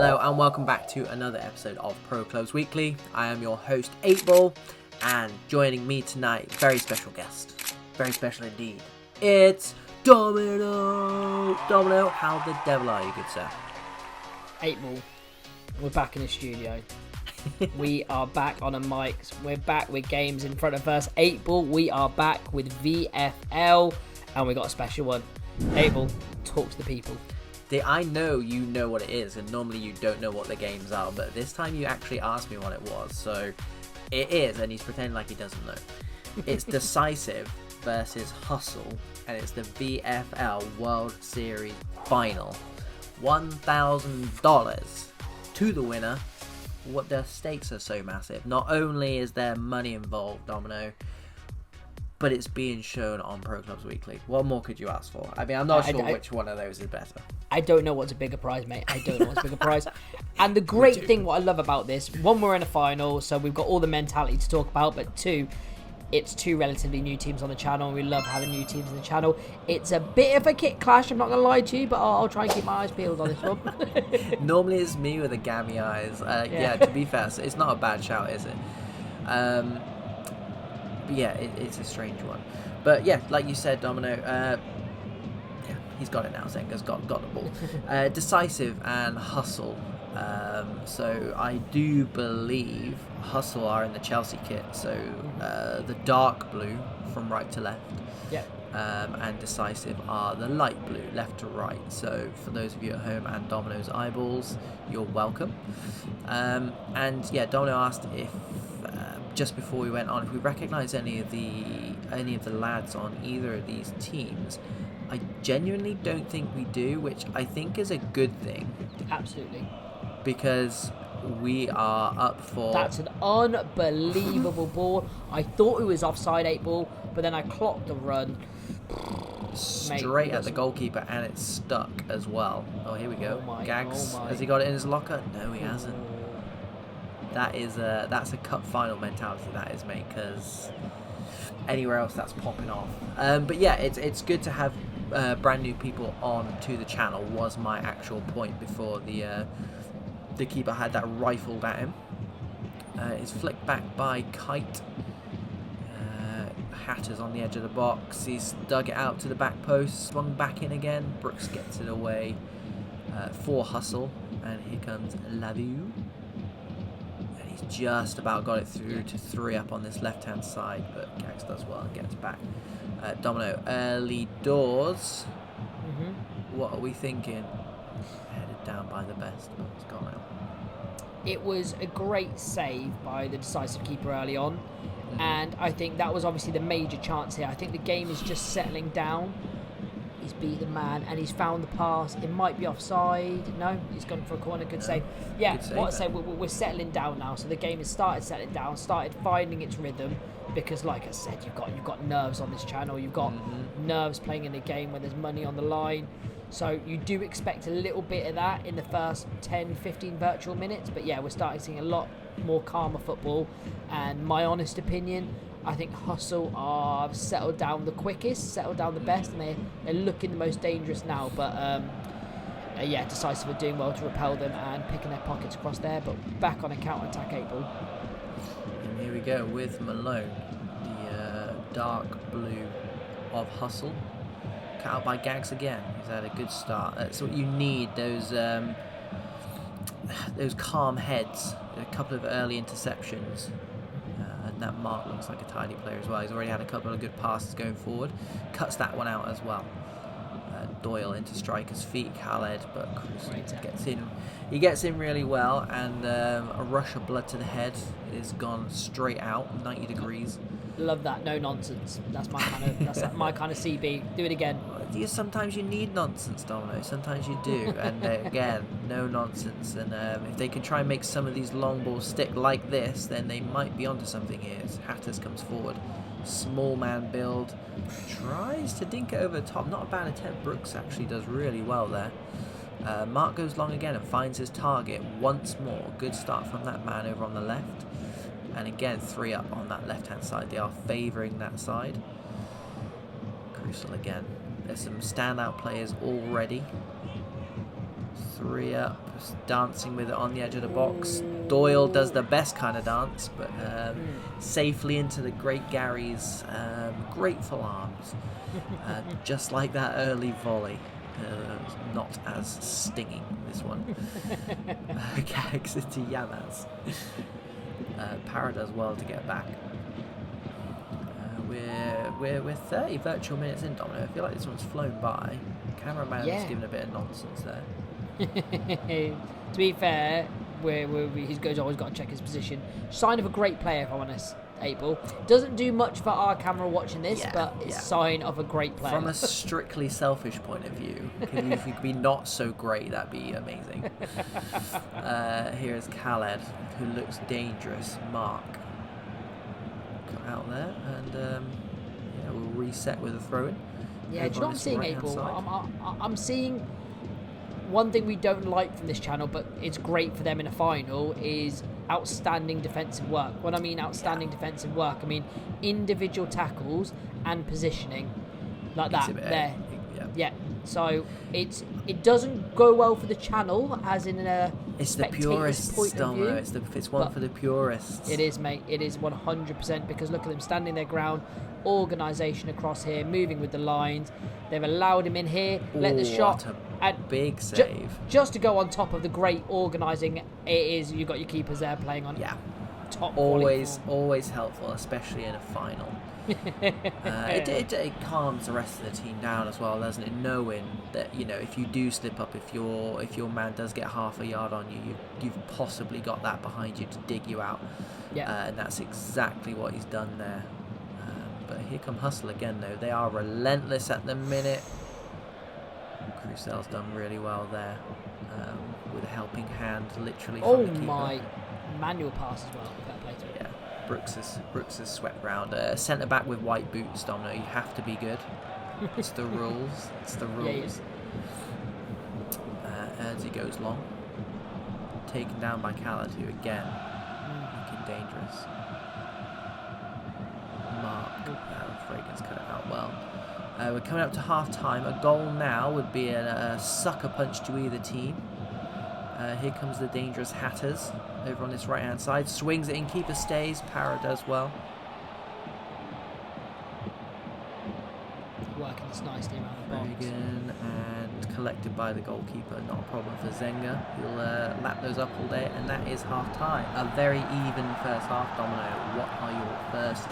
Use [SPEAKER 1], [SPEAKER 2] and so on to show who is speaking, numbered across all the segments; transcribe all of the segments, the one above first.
[SPEAKER 1] Hello and welcome back to another episode of Pro Clubs Weekly. I am your host 8ball, and joining me tonight, very special guest. Very special indeed. It's Domino! Domino, how the devil are you, good sir?
[SPEAKER 2] 8ball, we're back in the studio. We are back on a mic. We're back with games in front of us. 8ball, we are back with VFL, and we got a special one. 8ball, talk to the people.
[SPEAKER 1] I know you know what it is, and normally you don't know what the games are, but this time you actually asked me what it was, so it is, and he's pretending like he doesn't know. It's Decisive versus Hustle, and it's the VFL World Series Final. $1,000 to the winner. What the stakes are so massive. Not only is there money involved, Domino, but it's being shown on Pro Clubs Weekly. What more could you ask for? I mean, I'm not sure which one of those is better.
[SPEAKER 2] I don't know what's a bigger prize, mate. I don't know what's a bigger prize. And the great thing, what I love about this, one, we're in a final, so we've got all the mentality to talk about, but two, it's two relatively new teams on the channel, and we love having new teams on the channel. It's a bit of a kick clash, I'm not going to lie to you, but I'll try and keep my eyes peeled on this one.
[SPEAKER 1] Normally it's me with the gammy eyes. Yeah, to be fair, it's not a bad shout, is it? But yeah, it's a strange one. But yeah, like you said, Domino, yeah, he's got it now. Zenga's got the ball. Decisive and Hustle. So I do believe Hustle are in the Chelsea kit. So the dark blue from right to left.
[SPEAKER 2] Yeah.
[SPEAKER 1] And Decisive are the light blue, left to right. So for those of you at home and Domino's eyeballs, you're welcome. And yeah, Domino asked if just before we went on, if we recognise any of the lads on either of these teams. I genuinely don't think we do, which I think is a good thing.
[SPEAKER 2] Absolutely.
[SPEAKER 1] Because we are up for...
[SPEAKER 2] That's an unbelievable ball. I thought it was offside, 8ball, but then I clocked the run.
[SPEAKER 1] Straight at the goalkeeper, and it's stuck as well. Oh, here we go. Gags, has he got it in his locker? No, he hasn't. That's a cup final mentality, that is, mate, because anywhere else that's popping off. But yeah, it's good to have brand new people on to the channel, was my actual point before the keeper had that rifled at him. It's flicked back by Kite. Hatter's on the edge of the box. He's dug it out to the back post, swung back in again. Brooks gets it away for Hustle, and here comes Lavu. He's just about got it through to 3 up on this left-hand side, but Gags does well and gets back. Domino, early doors. What are we thinking? Headed down by the best, but it's gone out.
[SPEAKER 2] It was a great save by the Decisive keeper early on, and I think that was obviously the major chance here. I think the game is just settling down. He's beat the man, and he's found the pass. It might be offside. No, he's gone for a corner. Good save. Yeah, what I say, we're settling down now. So the game has started settling down, started finding its rhythm. Because, like I said, you've got nerves on this channel. You've got nerves playing in a game where there's money on the line. So you do expect a little bit of that in the first 10, 15 virtual minutes. But yeah, we're starting seeing a lot more calmer football. And my honest opinion, I think Hustle are settled down the quickest, settled down the best, and they're looking the most dangerous now. But yeah, Decisive are doing well to repel them and picking their pockets across there. But back on a counter-attack, 8ball.
[SPEAKER 1] And here we go with Malone, the dark blue of Hustle. Cut out by Gags again. He's had a good start. That's what you need, those calm heads, a couple of early interceptions. And that Mark looks like a tidy player as well. He's already had a couple of good passes going forward. Cuts that one out as well. Doyle into striker's feet, Khaled, but Cruz gets in. He gets in really well, and a rush of blood to the head is gone straight out, 90 degrees.
[SPEAKER 2] Love that, no nonsense. That's my kind of CB. Do it again.
[SPEAKER 1] Sometimes you need nonsense, Domino. Sometimes you do, and again, no nonsense. And if they can try and make some of these long balls stick like this, then they might be onto something here. As Hatters comes forward, small man build, tries to dink it over the top. Not a bad attempt. Brooks actually does really well there. Mark goes long again and finds his target once more. Good start from that man over on the left. And again, 3 up on that left-hand side. They are favouring that side. Crucial again. There's some standout players already. 3 up. just dancing with it on the edge of the box. Doyle does the best kind of dance, but safely into the great Gary's grateful arms. Just like that early volley. Not as stinging, this one. Gags into Yamaz. Para does well to get back. We're 30 virtual minutes in, Domino. I feel like this one's flown by. Cameraman's giving a bit of nonsense there.
[SPEAKER 2] To be fair, he's always got to check his position. Sign of a great player, if I'm honest. 8-ball doesn't do much for our camera watching this, but it's a sign of a great player.
[SPEAKER 1] From a strictly selfish point of view, if you could be not so great, that'd be amazing. Here's Khaled, who looks dangerous. Mark, cut out there, and we'll reset with a throw-in.
[SPEAKER 2] Yeah, do you know what I'm seeing, 8-ball? I'm seeing one thing we don't like from this channel, but it's great for them in a final, is outstanding defensive work. When I mean outstanding defensive work, I mean individual tackles and positioning, like that. There, So it doesn't go well for the channel, as in a
[SPEAKER 1] it's the purists
[SPEAKER 2] point of view.
[SPEAKER 1] It's one for the purists.
[SPEAKER 2] It is, mate. It is 100%, because look at them standing their ground, organisation across here, moving with the lines. They've allowed him in here. Let the shot.
[SPEAKER 1] Big save.
[SPEAKER 2] Just to go on top of the great organising, you've got your keepers there playing on top.
[SPEAKER 1] Always helpful, especially in a final. It calms the rest of the team down as well, doesn't it? Knowing that if you do slip up, if your man does get half a yard on you, you've possibly got that behind you to dig you out. And that's exactly what he's done there. But here come Hustle again, though. They are relentless at the minute. Crusel's done really well there, with a helping hand, literally. From the keeper.
[SPEAKER 2] My manual pass as well. Fair play to it.
[SPEAKER 1] Brooks has swept round. Centre back with white boots, Domino. You have to be good. It's the rules. It's the rules. As he goes long, taken down by Khaled, who again looking dangerous. Mark, Fragan's cut it out well. We're coming up to half time. A goal now would be a sucker punch to either team. Here comes the dangerous Hatters over on this right hand side. Swings it in, keeper stays. Para does well.
[SPEAKER 2] Working this nicely around the box.
[SPEAKER 1] Regan, and collected by the goalkeeper. Not a problem for Zenga. He'll lap those up all day, and that is half time. A very even first half, Domino. What are your first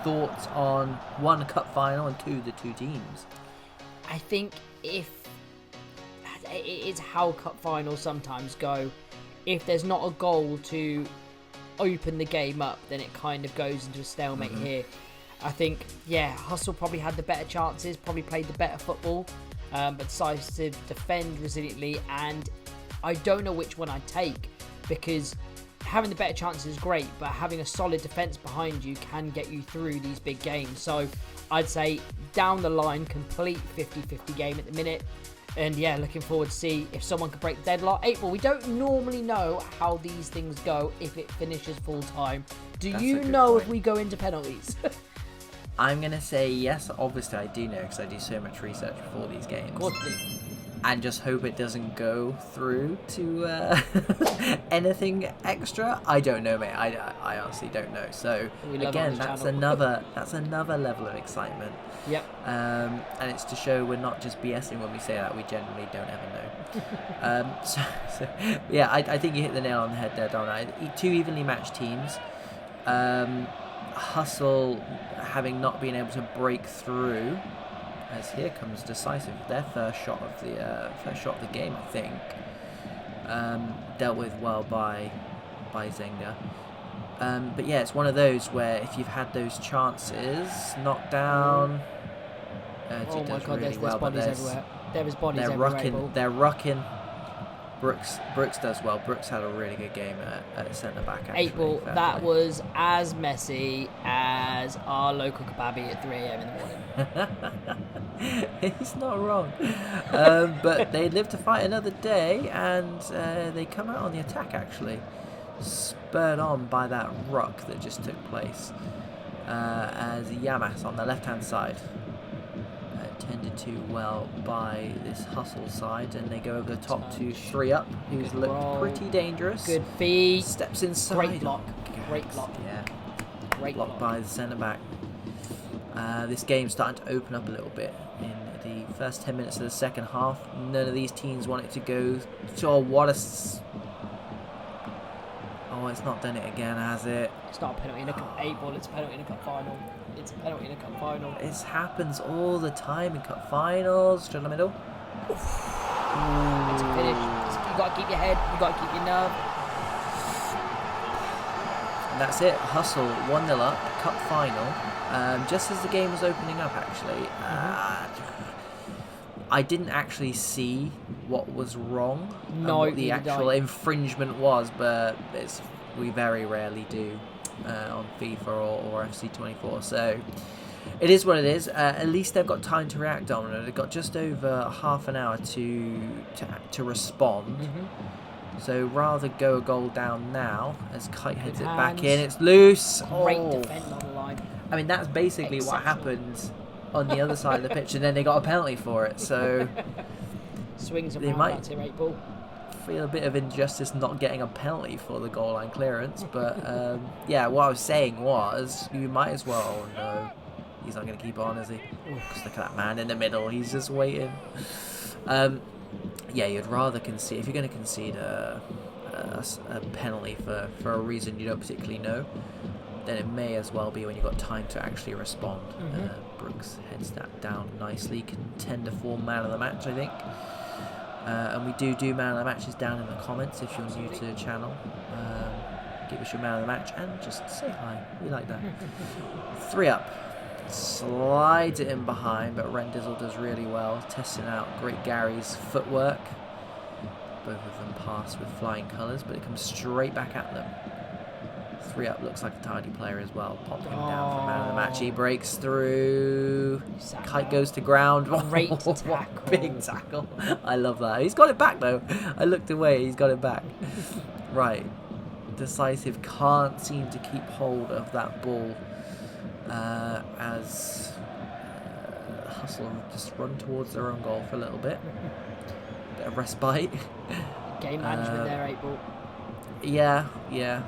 [SPEAKER 1] thoughts on one cup final and the two teams?
[SPEAKER 2] I think it's how cup finals sometimes go. If there's not a goal to open the game up, then it kind of goes into a stalemate here. I think, Hustle probably had the better chances, probably played the better football, but Decisive defend resiliently, and I don't know which one I'd take, because having the better chances is great, but having a solid defence behind you can get you through these big games. So I'd say down the line, complete 50-50 game at the minute. And looking forward to see if someone could break the deadlock. 8-ball, we don't normally know how these things go if it finishes full time. That's you know point. If we go into penalties?
[SPEAKER 1] I'm going to say yes. Obviously, I do know, because I do so much research before these games.
[SPEAKER 2] Of course you do.
[SPEAKER 1] And just hope it doesn't go through to anything extra. I don't know, mate. I honestly don't know. So again, that's another level of excitement.
[SPEAKER 2] Yep.
[SPEAKER 1] And it's to show we're not just BSing when we say that. We genuinely don't ever know. I think you hit the nail on the head there, don't I? Two evenly matched teams. Hustle having not been able to break through. As here comes Decisive, their first shot of the game, I think. Dealt with well by Zenga. But it's one of those where if you've had those chances, knocked down.
[SPEAKER 2] Oh my God, there's bodies everywhere. There is bodies everywhere.
[SPEAKER 1] They're rucking. Brooks does well. Brooks had a really good game at centre back.
[SPEAKER 2] 8-ball. That was as messy as our local kebabi at 3 a.m. in the morning.
[SPEAKER 1] He's not wrong. But they live to fight another day, and they come out on the attack, actually, spurred on by that ruck that just took place. As Yamas on the left hand side tended to well by this Hustle side, and they go over the top to 3 up, who's
[SPEAKER 2] Good
[SPEAKER 1] looked
[SPEAKER 2] roll.
[SPEAKER 1] pretty dangerous.
[SPEAKER 2] Good feet.
[SPEAKER 1] Steps inside.
[SPEAKER 2] Great block.
[SPEAKER 1] Oh,
[SPEAKER 2] Great block.
[SPEAKER 1] Yeah.
[SPEAKER 2] Great
[SPEAKER 1] Blocked
[SPEAKER 2] block.
[SPEAKER 1] by the centre back. This game's starting to open up a little bit in the first 10 minutes of the second half. None of these teams want it to go. Oh, what a... Oh, it's not done it again, has it?
[SPEAKER 2] It's not a penalty in a cup 8 ball, it's a penalty in a cup final. It's a penalty in a cup final.
[SPEAKER 1] It happens all the time in cup finals. Straight in the middle.
[SPEAKER 2] It's a finish. You've got to keep your head, you've got to keep your nerve.
[SPEAKER 1] And that's it. Hustle 1-0 up, cup final. Just as the game was opening up, actually. I didn't actually see what was wrong and what the actual infringement was, but we very rarely do on FIFA or FC24. So it is what it is. At least they've got time to react on it. They've got just over half an hour to respond. So rather go a goal down now as Kite heads it back in. It's loose.
[SPEAKER 2] Great defend on the line.
[SPEAKER 1] I mean, that's basically what happened on the other side of the pitch, and then they got a penalty for it. So
[SPEAKER 2] swings and
[SPEAKER 1] they might
[SPEAKER 2] roundabouts here, 8 ball.
[SPEAKER 1] feel a bit of injustice not getting a penalty for the goal line clearance. But yeah, what I was saying was you might as well. Oh, no, he's not going to keep on, is he? Just look at that man in the middle. He's just waiting. Yeah, you'd rather concede if you're going to concede a penalty for a reason you don't particularly know. Then it may as well be when you've got time to actually respond. Brooks heads that down nicely. Contender for man of the match, I think. And we do man of the matches down in the comments if you're new to the channel. Give us your man of the match and just say hi. We like that. 3 up. Slides it in behind, but Rendizzle does really well. Testing out Great Gary's footwork. Both of them pass with flying colours, but it comes straight back at them. 3 up looks like a tidy player as well. Pop him down for man of the match. He breaks through. Kite goes to ground.
[SPEAKER 2] Great tackle.
[SPEAKER 1] Big tackle. I love that. He's got it back though. I looked away. He's got it back. Right. Decisive can't seem to keep hold of that ball as Hustle just run towards their own goal for a little bit. Bit of respite.
[SPEAKER 2] Game management there, 8 ball.
[SPEAKER 1] Yeah.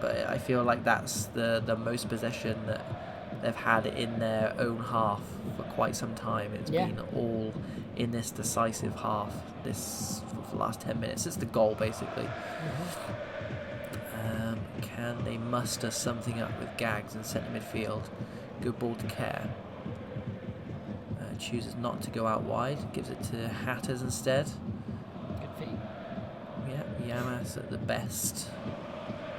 [SPEAKER 1] But I feel like that's the most possession that they've had in their own half for quite some time. It's been all in this decisive half. For the last 10 minutes. It's the goal basically. Can they muster something up with Gags in centre midfield? Good ball to Care. Chooses not to go out wide. Gives it to Hatters instead.
[SPEAKER 2] Good feet.
[SPEAKER 1] Yeah, Yamas at the best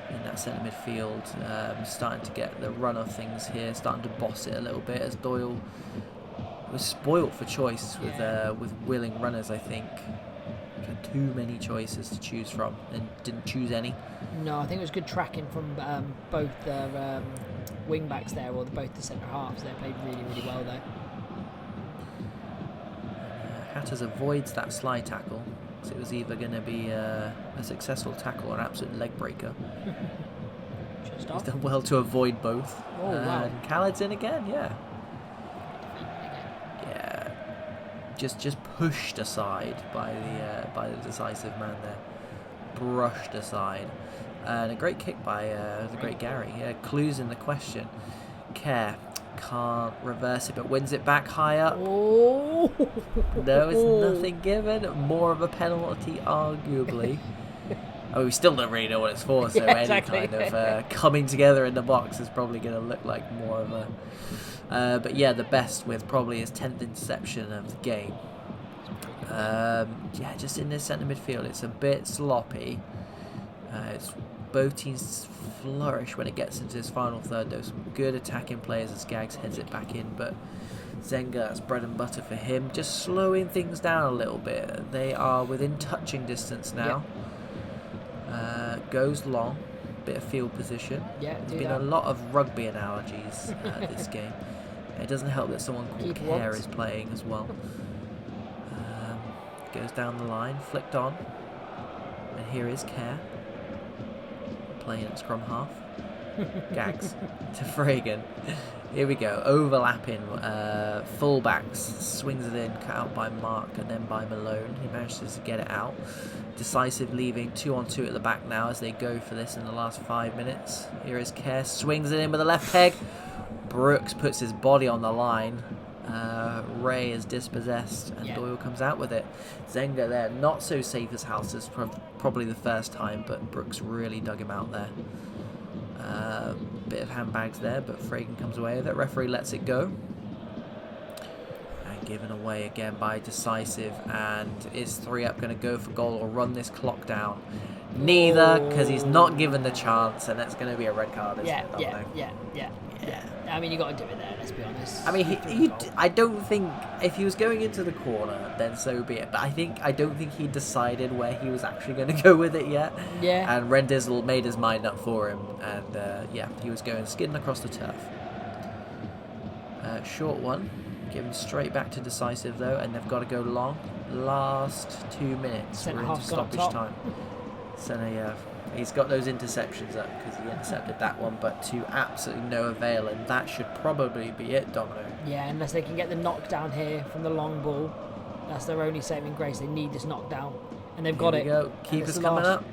[SPEAKER 1] in that centre midfield. Starting to get the run of things here. Starting to boss it a little bit as Doyle was spoilt for choice with willing runners, I think. Had too many choices to choose from and didn't choose any.
[SPEAKER 2] No, I think it was good tracking from both the wing backs there, or both the centre halves. They played really, really well there.
[SPEAKER 1] Hatters avoids that slide tackle, so it was either going to be a successful tackle or an absolute leg breaker. He's done well to avoid both.
[SPEAKER 2] Oh, wow.
[SPEAKER 1] And Khaled's in again, yeah. Just pushed aside by the decisive man there, brushed aside, and a great kick by the Great Gary. Yeah, clues in the question. Care can't reverse it, but wins it back high up.
[SPEAKER 2] Oh.
[SPEAKER 1] No, it's nothing given. More of a penalty, arguably. We still don't really know what it's for, so any kind of coming together in the box is probably going to look like more of a. But yeah, the best with probably his 10th interception of the game. Yeah, just in this centre midfield, it's a bit sloppy. It's both teams flourish when it gets into this final third. There's some good attacking players as Gags heads it back in, but Zenga, that's bread and butter for him. Just slowing things down a little bit. They are within touching distance now. Goes long, bit of field position. There's been a lot of rugby analogies this game. It doesn't help that someone called Care is playing as well. Goes down the line, flicked on, and here is Care playing at scrum half. Gags to Fragan. Here we go, overlapping fullbacks, swings it in, cut out by Mark and then by Malone. He manages to get it out. Decisive leaving 2-on-2 at the back now as they go for this in the last 5 minutes. Here is Kerr, swings it in with a left peg. Brooks puts his body on the line. Ray is dispossessed and Doyle comes out with it. Zenga there, not so safe as House as probably the first time, but Brooks really dug him out there. Bit of handbags there, but Fragan comes away with it. Referee lets it go. And given away again by Decisive. And is 3-up going to go for goal or run this clock down? Neither, because he's not given the chance, and that's going to be a red card, isn't it?
[SPEAKER 2] Yeah. I mean, you got to do it there. Let's be honest.
[SPEAKER 1] I mean, I don't think if he was going into the corner, then so be it. But I don't think he decided where he was actually going to go with it yet.
[SPEAKER 2] Yeah.
[SPEAKER 1] And Rendizzle made his mind up for him, and he was going skidding across the turf. Short one, given straight back to Decisive though, and they've got to go long. Last 2 minutes. We're into stoppage time. So he's got those interceptions up because he intercepted that one, but to absolutely no avail, and that should probably be it, Domino.
[SPEAKER 2] Yeah, unless they can get the knockdown here from the long ball. That's their only saving grace. They need this knockdown, and they've got it.
[SPEAKER 1] Go. Keeper's coming up.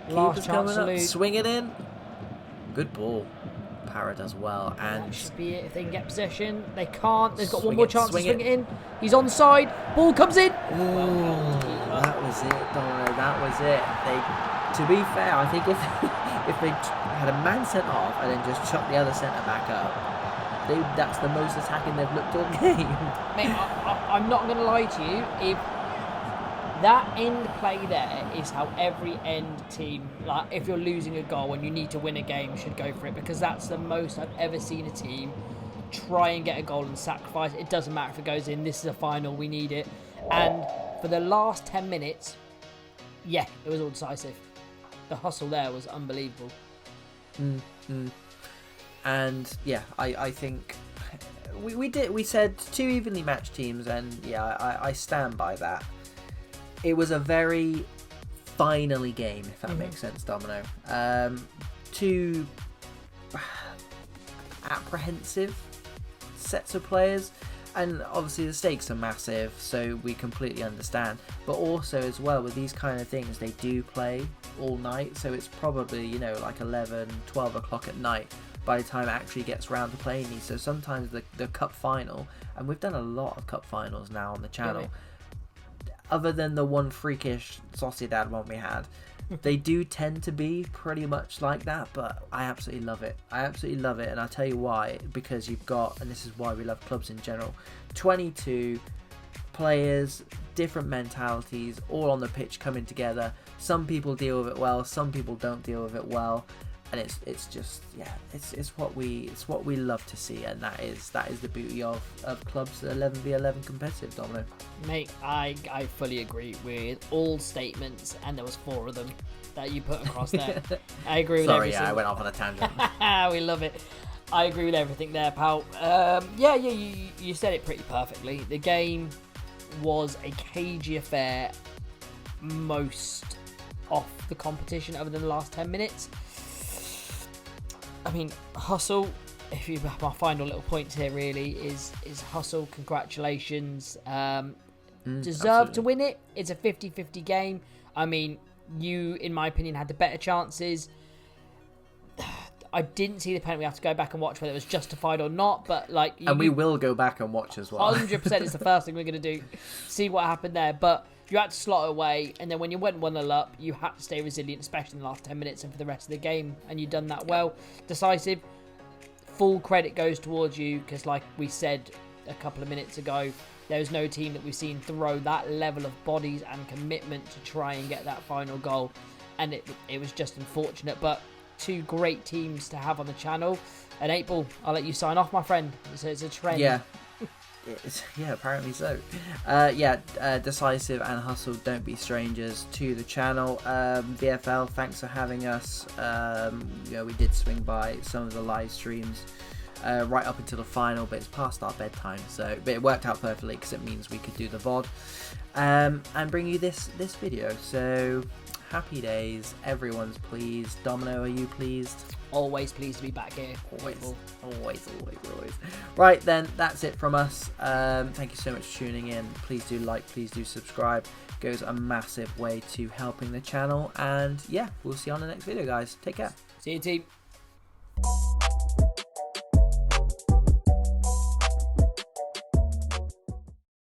[SPEAKER 2] Keeper's coming up.
[SPEAKER 1] Swing it in. Good ball. Para does well, and
[SPEAKER 2] that should be it if they can get possession. They can't. They've got one more chance to swing it in. He's onside. Ball comes in.
[SPEAKER 1] Ooh, that was it, Domino. That was it. To be fair, I think if they had a man sent off and then just chucked the other centre back up, that's the most attacking they've looked all game.
[SPEAKER 2] Mate, I'm not going to lie to you. If that end play there is how every end team, like if you're losing a goal and you need to win a game, should go for it, because that's the most I've ever seen a team try and get a goal and sacrifice. It doesn't matter if it goes in. This is a final. We need it. And for the last 10 minutes, it was all Decisive. The hustle there was unbelievable.
[SPEAKER 1] And I think we said 2 evenly matched teams, and I stand by that. It was a very finally game, if that makes sense, Domino. 2 apprehensive sets of players, and obviously the stakes are massive, so we completely understand. But also as well, with these kind of things, they do play all night, so it's probably like 11, 12 o'clock at night by the time it actually gets round to playing these. So sometimes the cup final, and we've done a lot of cup finals now on the channel, other than the one freakish Sociedad one we had, they do tend to be pretty much like that. But I absolutely love it. And I'll tell you why. Because you've got, and this is why we love clubs in general, 22 players, different mentalities, all on the pitch coming together. Some people deal with it well, some people don't deal with it well, and it's just it's what we love to see, and that is the beauty of clubs 11v11 competitive, Domino.
[SPEAKER 2] Mate, I fully agree with all statements, and there was 4 of them that you put across there. I agree with everything.
[SPEAKER 1] Sorry, I went off on a tangent.
[SPEAKER 2] We love it. I agree with everything there, pal. You said it pretty perfectly. The game was a cagey affair most of the competition other than the last 10 minutes. I mean, Hustle, my final little point here really is Hustle, congratulations. Deserved to win it. It's a 50-50 game. I mean, you, in my opinion, had the better chances. I didn't see the penalty. We have to go back and watch whether it was justified or not. But
[SPEAKER 1] we will go back and watch as well.
[SPEAKER 2] 100% is the first thing we're going to do. See what happened there. But you had to slot it away, and then when you went 1-0 up, you had to stay resilient, especially in the last 10 minutes and for the rest of the game, and you've done that well. Decisive, full credit goes towards you, because like we said a couple of minutes ago, there's no team that we've seen throw that level of bodies and commitment to try and get that final goal, and it was just unfortunate. But 2 great teams to have on the channel. And 8Ball, I'll let you sign off, my friend. It's a trend.
[SPEAKER 1] Apparently so. Decisive and Hustle, don't be strangers to the channel. VFL, thanks for having us. We did swing by some of the live streams right up until the final, but it's past our bedtime, but it worked out perfectly because it means we could do the VOD and bring you this video. So Happy days. Everyone's pleased. Domino, are you pleased?
[SPEAKER 2] Always pleased to be back here.
[SPEAKER 1] Always. Right then, that's it from us. Thank you so much for tuning in. Please do like, please do subscribe. Goes a massive way to helping the channel. And yeah, we'll see you on the next video, guys. Take care.
[SPEAKER 2] See you, team.